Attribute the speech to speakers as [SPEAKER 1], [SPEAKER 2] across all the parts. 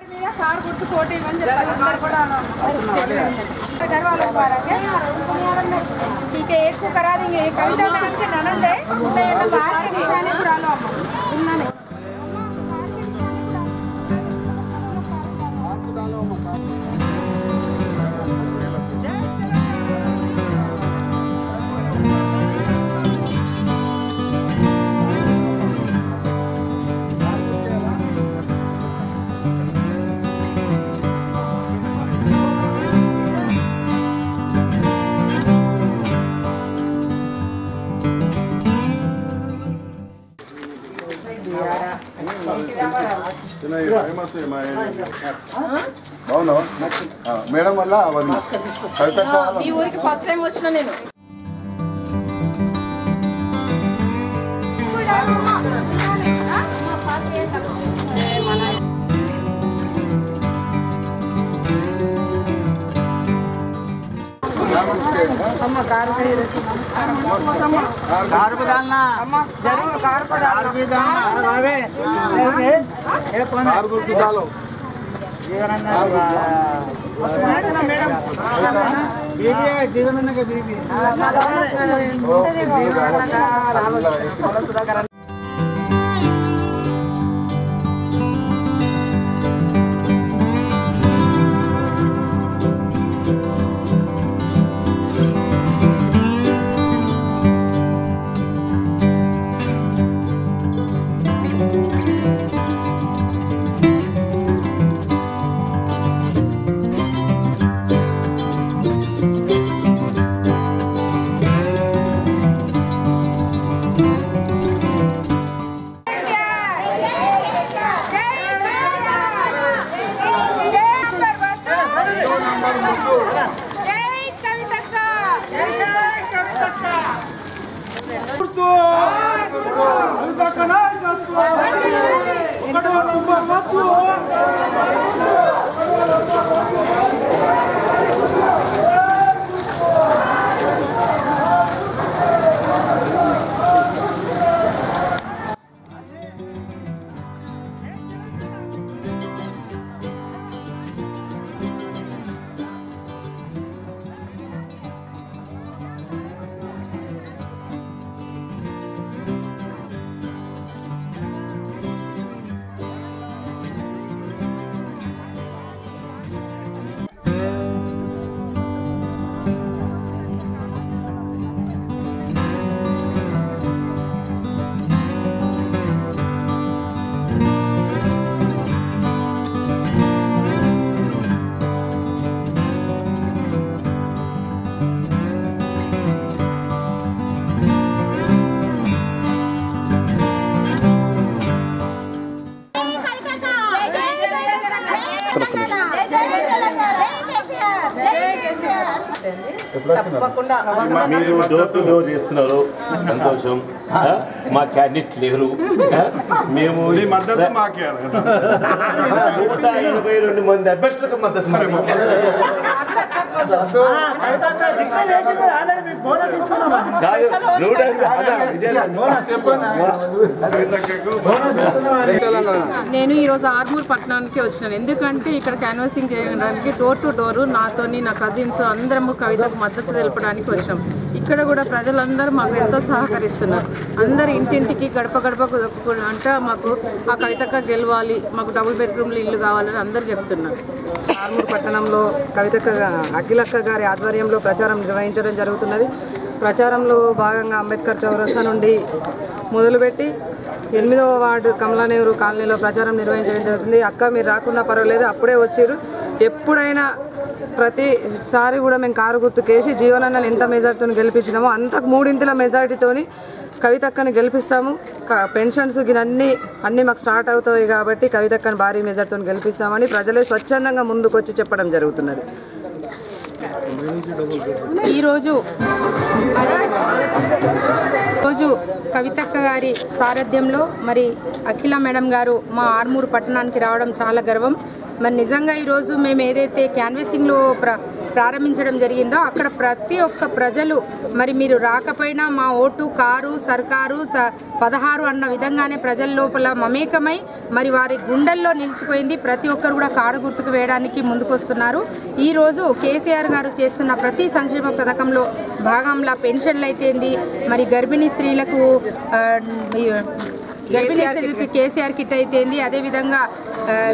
[SPEAKER 1] Car गुर्तु कोटी ठीक है, एक को करा देंगे। कविता मैडम के ननंद है, बाहर के निशाने बुरा लो अम्मा।
[SPEAKER 2] మేడం వల్ల
[SPEAKER 1] మీ ఊరికి ఫస్ట్ టైం వచ్చిన నేను
[SPEAKER 3] जीवन
[SPEAKER 4] మీరు డోర్ టు డోర్ చేస్తున్నారు, సంతోషం. మా క్యాండిడేట్ లేరు, మేము 182 మంది అభ్యర్థులకు మద్దతు.
[SPEAKER 1] నేను ఈరోజు ఆర్మూర్ పట్టణానికి వచ్చినాను. ఎందుకంటే ఇక్కడ క్యాన్వాసింగ్ చేయడానికి డోర్ టు డోరు నాతోని నా కజిన్స్ అందరము కవితకు మద్దతు తెలపడానికి వచ్చినాం. ఇక్కడ కూడా ప్రజలందరూ మాకు ఎంతో సహకరిస్తున్నారు. అందరు ఇంటింటికి గడప గడపకు అంటే మాకు ఆ కవితక్క గెలవాలి, మాకు డబుల్ బెడ్రూమ్లు ఇల్లు కావాలని అందరూ చెప్తున్నారు.
[SPEAKER 5] ఆర్మూర్ పట్టణంలో కవితక్క అఖిలక్క గారి ఆధ్వర్యంలో ప్రచారం నిర్వహించడం జరుగుతున్నది. ప్రచారంలో భాగంగా అంబేద్కర్ చౌరస్తా నుండి మొదలుపెట్టి 8వ వార్డు కమలా నెహ్రూ కాలనీలో ప్రచారం నిర్వహించడం జరుగుతుంది. అక్క మీరు రాకుండా పర్వాలేదు, అప్పుడే వచ్చారు. ఎప్పుడైనా ప్రతిసారి కూడా మేము కారు గుర్తుకేసి జీవనన్నని ఎంత మెజార్టీతో గెలిపించినామో అంత 3 మెజార్టీతో కవితక్కని గెలిపిస్తాము. పెన్షన్స్ అన్నీ మాకు స్టార్ట్ అవుతాయి కాబట్టి కవితక్కని భారీ మెజార్టీతో గెలిపిస్తామని ప్రజలే స్వచ్ఛందంగా ముందుకొచ్చి చెప్పడం జరుగుతున్నది.
[SPEAKER 1] ఈరోజు కవితక్క గారి సారథ్యంలో మరి అఖిల మేడం గారు మా ఆర్మూర్ పట్టణానికి రావడం చాలా గర్వం. మరి నిజంగా ఈరోజు మేము ఏదైతే క్యాన్వాసింగ్లో
[SPEAKER 3] ప్రారంభించడం జరిగిందో అక్కడ ప్రతి ఒక్క ప్రజలు మరి మీరు రాకపోయినా మా ఓటు కారు సర్కారు 16 అన్న విధంగానే ప్రజల లోపల మమేకమై మరి వారి గుండెల్లో నిలిచిపోయింది. ప్రతి ఒక్కరు కూడా కారు గుర్తుకు వేయడానికి ముందుకొస్తున్నారు. ఈరోజు కేసీఆర్ గారు చేస్తున్న ప్రతి సంక్షేమ పథకంలో భాగంలో పెన్షన్లు అయితేంది, మరి గర్భిణీ స్త్రీలకు కేసీఆర్ కిట్ అయితేంది, అదేవిధంగా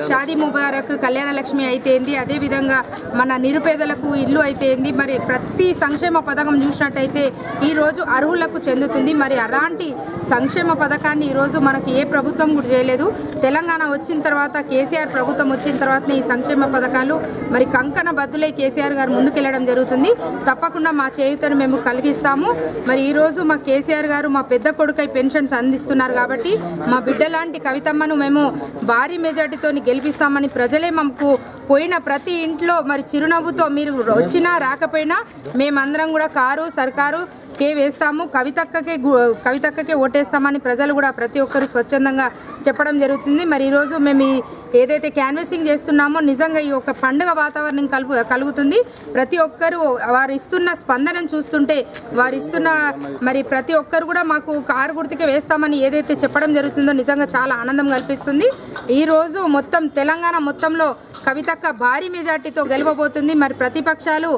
[SPEAKER 3] షాదీ ముబారక్ కళ్యాణ లక్ష్మి అయితేంది, అదేవిధంగా మన నిరుపేదలకు ఇల్లు అయితేంది, మరి ప్రతి సంక్షేమ పథకం చూసినట్టయితే ఈరోజు అర్హులకు చెందుతుంది. మరి అలాంటి సంక్షేమ పథకాన్ని ఈరోజు మనకి ఏ ప్రభుత్వం కూడా చేయలేదు. తెలంగాణ వచ్చిన తర్వాత కేసీఆర్ ప్రభుత్వం వచ్చిన తర్వాత ఈ సంక్షేమ పథకాలు మరి కంకణ బద్దులై కేసీఆర్ గారు ముందుకెళ్లడం జరుగుతుంది. తప్పకుండా మా చేయుతను మేము కలిగిస్తాము. మరి ఈరోజు మా కేసీఆర్ గారు మా పెద్ద కొడుకై పెన్షన్స్ అందిస్తున్నారు కాబట్టి మా బిడ్డ లాంటి కవితమ్మను మేము భారీ మెజార్టీతో గెలిపిస్తామని ప్రజలే మాకు పోయిన ప్రతి ఇంట్లో మరి చిరునవ్వుతో మీరు వచ్చినా రాకపోయినా మేమందరం కూడా కారు సర్కారు వేస్తాము, కవితక్కకే ఓటేస్తామని ప్రజలు కూడా ప్రతి ఒక్కరు స్వచ్ఛందంగా చెప్పడం జరుగుతుంది. మరి ఈరోజు మేము ఏదైతే క్యాన్వసింగ్ చేస్తున్నామో నిజంగా ఈ ఒక పండుగ వాతావరణం కలుగుతుంది. ప్రతి ఒక్కరు వారు ఇస్తున్న స్పందనను చూస్తుంటే వారు ఇస్తున్న మరి ప్రతి ఒక్కరు కూడా మాకు కారు గుర్తుకే వేస్తామని ఏదైతే చెప్పడం జరుగుతుందో నిజంగా చాలా ఆనందం కల్పిస్తుంది. ఈరోజు మొత్తం తెలంగాణ మొత్తంలో కవితక్క భారీ మెజార్టీతో గెలవబోతుంది. మరి ప్రతిపక్షాలు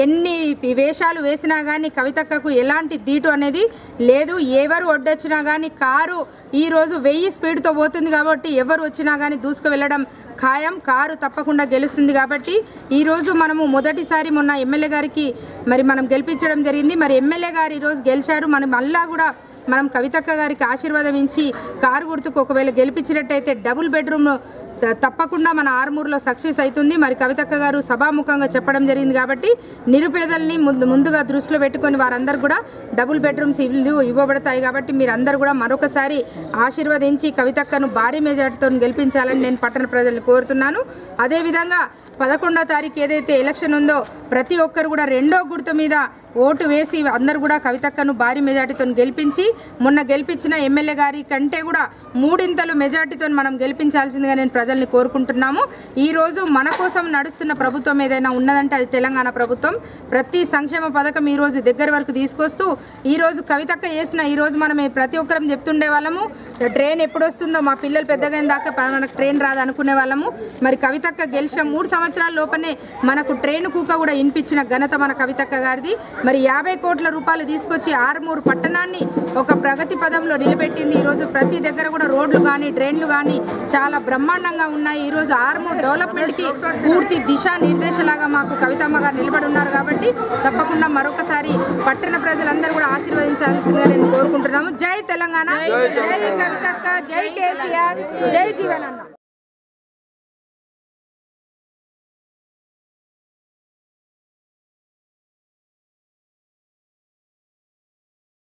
[SPEAKER 3] ఎన్ని వేషాలు వేసినా కానీ కవితక్కకు ఎలాంటి దీటు అనేది లేదు. ఎవరు ఒడ్డొచ్చినా కానీ కారు ఈరోజు 1000 స్పీడ్తో పోతుంది కాబట్టి ఎవరు వచ్చినా కానీ దూసుకు వెళ్ళడం ఖాయం. కారు తప్పకుండా గెలుస్తుంది కాబట్టి ఈరోజు మనము మొదటిసారి మొన్న ఎమ్మెల్యే గారికి మరి మనం గెలిపించడం జరిగింది. మరి ఎమ్మెల్యే గారు ఈరోజు గెలిచారు. మనం మళ్ళా కూడా మనం కవితక్క గారికి ఆశీర్వాదం ఇచ్చి కారు గుర్తుకు ఒకవేళ గెలిపించినట్టయితే డబుల్ బెడ్రూమ్ తప్పకుండా మన ఆర్మూర్లో సక్సెస్ అవుతుంది. మరి కవితక్క గారు సభాముఖంగా చెప్పడం జరిగింది కాబట్టి నిరుపేదల్ని ముందుగా దృష్టిలో పెట్టుకొని వారందరూ కూడా డబుల్ బెడ్రూమ్స్ ఇల్లు ఇవ్వబడతాయి. కాబట్టి మీరందరూ కూడా మరొకసారి ఆశీర్వదించి కవితక్కను భారీ మెజార్టీతో గెలిపించాలని నేను పట్టణ ప్రజలను కోరుతున్నాను. అదేవిధంగా 11వ తారీఖు ఏదైతే ఎలక్షన్ ఉందో ప్రతి ఒక్కరు కూడా 2వ గుర్తు మీద ఓటు వేసి అందరూ కూడా కవితక్కను భారీ మెజార్టీతో గెలిపించి మొన్న గెలిపించిన ఎమ్మెల్యే గారి కంటే కూడా 3 మెజార్టీతో మనం గెలిపించాల్సిందిగా నేను ప్రజల్ని కోరుకుంటున్నాము. ఈరోజు మన కోసం నడుస్తున్న ప్రభుత్వం ఏదైనా ఉన్నదంటే అది తెలంగాణ ప్రభుత్వం. ప్రతి సంక్షేమ పథకం ఈరోజు దగ్గర వరకు తీసుకొస్తూ ఈరోజు కవితక్క చేసిన ఈరోజు మనం ప్రతి ఒక్కరం చెప్తుండే వాళ్ళము ట్రైన్ ఎప్పుడు వస్తుందో మా పిల్లలు పెద్దగా దాకా మనకు ట్రైన్ రాదు అనుకునే వాళ్ళము. మరి కవితక్క గెలిచిన 3 సంవత్సరాల లోపనే మనకు ట్రైన్ కూక కూడా వినిపించిన ఘనత మన కవితక్క గారిది. మరి 50 కోట్ల రూపాయలు తీసుకొచ్చి ఆర్మూరు పట్టణాన్ని ఒక ప్రగతి పదంలో నిలబెట్టింది. ఈరోజు ప్రతి దగ్గర కూడా రోడ్లు కానీ డ్రైన్లు కానీ చాలా బ్రహ్మాండంగా ఉన్నాయి. ఈరోజు ఆర్మూరు డెవలప్మెంట్కి పూర్తి దిశా నిర్దేశలాగా మాకు కవితమ్మ గారు నిలబడి ఉన్నారు. కాబట్టి తప్పకుండా మరొకసారి పట్టణ ప్రజలందరూ కూడా ఆశీర్వదించాల్సిందిగా నేను కోరుకుంటున్నాము. జై తెలంగాణ, జై కవితక్క, జై కేసీఆర్, జై జీవనన్న.